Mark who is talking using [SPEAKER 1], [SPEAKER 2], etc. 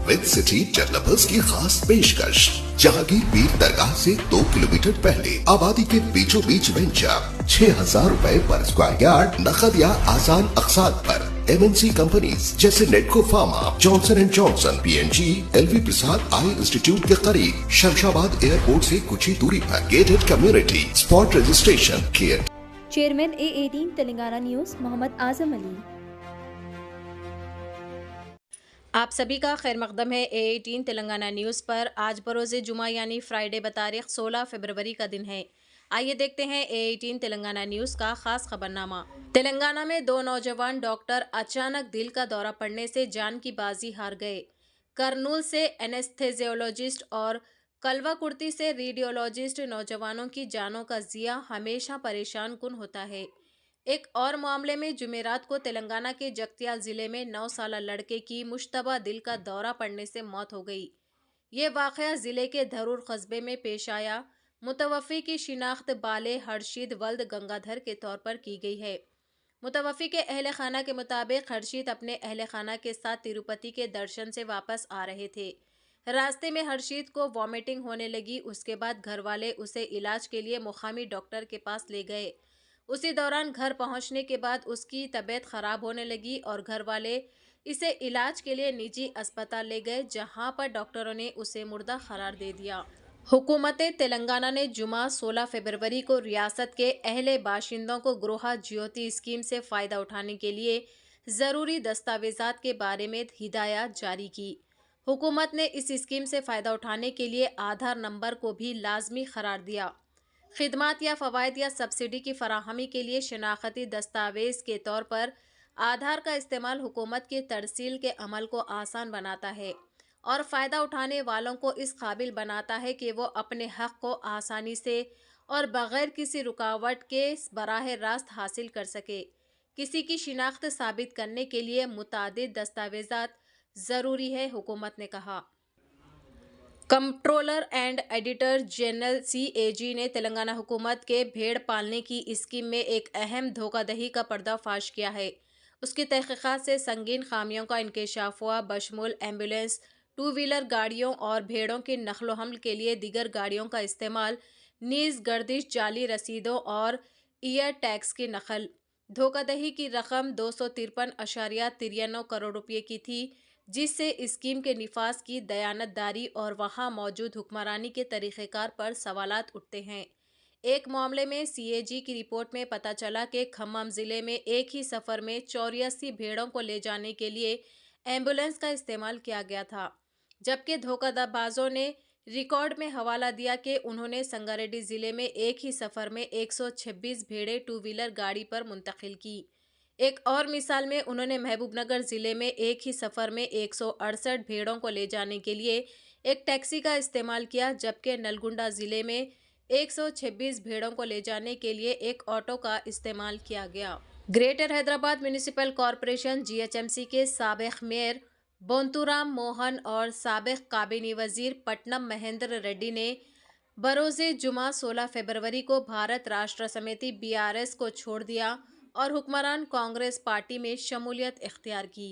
[SPEAKER 1] With city developers की खास पेशकश। जहांगीर पीर दरगाह से 2 किलोमीटर पहले आबादी के बीचों बीच वेंचर 6,000 रुपए पर स्क्वायर यार्ड, नकद या आसान अक़सात पर। MNC कंपनीज जैसे Natco pharma, Johnson and Johnson, PNG, LV Prasad eye institute के करीब, शमशाबाद एयरपोर्ट से कुछ ही दूरी पर। Gated community, spot registration, care.
[SPEAKER 2] Chairman A18 Telangana news Mohammed Azam Ali.
[SPEAKER 3] आप सभी का खैर मकदम है A18 तेलंगाना न्यूज़ पर। आज बरोज़े जुमा यानी फ्राइडे बतारीख 16 फरवरी का दिन है। आइए देखते हैं A18 तेलंगाना न्यूज़ का खास खबरनामा। तेलंगाना में 2 नौजवान डॉक्टर अचानक दिल का दौरा पड़ने से जान की बाजी हार गए। करनूल से एनेस्थेजियोलॉजिस्ट और कलवा-कुर्ती से रेडियोलॉजिस्ट नौजवानों की जानों का ज़िया हमेशा परेशान कुन होता है। एक और मामले में जुमेरात को तेलंगाना के जगतियाल जिले में 9 साला लड़के की मुश्तबा दिल का दौरा पड़ने से मौत हो गई। ये वाक़या जिले के धरूर कस्बे में पेश आया। मुतवफ़्फ़ी की शिनाख्त बाले हर्षिद वल्द गंगाधर के तौर पर की गई है। मुतवफ़्फ़ी के अहले खाना के मुताबिक हर्षिद अपने अहले खाना के साथ तिरुपति के दर्शन से वापस आ रहे थे। रास्ते में हर्षिद को वॉमिटिंग होने लगी। उसके बाद घर वाले उसे इलाज के लिए मुकामी डॉक्टर के पास ले गए। उसी दौरान घर पहुंचने के बाद उसकी तबीयत खराब होने लगी और घर वाले इसे इलाज के लिए निजी अस्पताल ले गए, जहां पर डॉक्टरों ने उसे मुर्दा करार दे दिया। हुकूमत तेलंगाना ने जुमा 16 फरवरी को रियासत के अहले बाशिंदों को गृह ज्योति स्कीम से फ़ायदा उठाने के लिए ज़रूरी दस्तावेज़ात के बारे में हिदायत जारी की। हुकूमत ने इस स्कीम से फ़ायदा उठाने के लिए आधार नंबर को भी लाजमी करार दिया। खिदमात या फ़वाइद या सब्सिडी की फराहमी के लिए शनाख्ती दस्तावेज़ के तौर पर आधार का इस्तेमाल हुकूमत की तरसील के अमल को आसान बनाता है और फ़ायदा उठाने वालों को इस काबिल बनाता है कि वो अपने हक़ को आसानी से और बग़ैर किसी रुकावट के बराह रास्त हासिल कर सके। किसी की शिनाख्त साबित करने के लिए मुतादिद दस्तावेज़ात ज़रूरी है, हुकूमत ने कहा। Controller and editor general CAG ने तेलंगाना हुकूमत के भेड़ पालने की स्कीम में एक अहम धोखाधड़ी का पर्दाफाश किया है। उसकी तहकीकात से संगीन खामियों का इंकशाफ हुआ, बशमूल एम्बुलेंस, 2 व्हीलर गाड़ियों और भेड़ों की नकलो हमल के लिए दीगर गाड़ियों का इस्तेमाल, नीज़ गर्दिश, जाली रसीदों और ईयर टैक्स की नकल। धोखाधड़ी की रकम 253.93 करोड़ रुपये की थी, जिससे स्कीम के निफाज की दयानतदारी और वहां मौजूद हुक्मरानी के तरीक़ेकार पर सवालात उठते हैं। एक मामले में CAG की रिपोर्ट में पता चला कि खम्मम ज़िले में एक ही सफ़र में 84 भेड़ों को ले जाने के लिए एम्बुलेंस का इस्तेमाल किया गया था, जबकि धोखाबाजों ने रिकॉर्ड में हवाला दिया कि उन्होंने संगारेड्डी ज़िले में एक ही सफ़र में 126 भेड़ें 2 व्हीलर गाड़ी पर मुंतकिल की। एक और मिसाल में उन्होंने महबूबनगर ज़िले में एक ही सफ़र में 168 भेड़ों को ले जाने के लिए एक टैक्सी का इस्तेमाल किया, जबकि नलगुंडा ज़िले में 126 भेड़ों को ले जाने के लिए एक ऑटो का इस्तेमाल किया गया। Greater Hyderabad municipal corporation GHMC के साबिक़ मेयर बोंतुराम मोहन और साबिक़ काबीनी वज़ीर पट्टनम महेंद्र रेड्डी ने बरोज़े जुमा 16 फरवरी को भारत राष्ट्र समिति BRS को छोड़ दिया और हुक्मरान कांग्रेस पार्टी में शमूलियत इख्तियार की।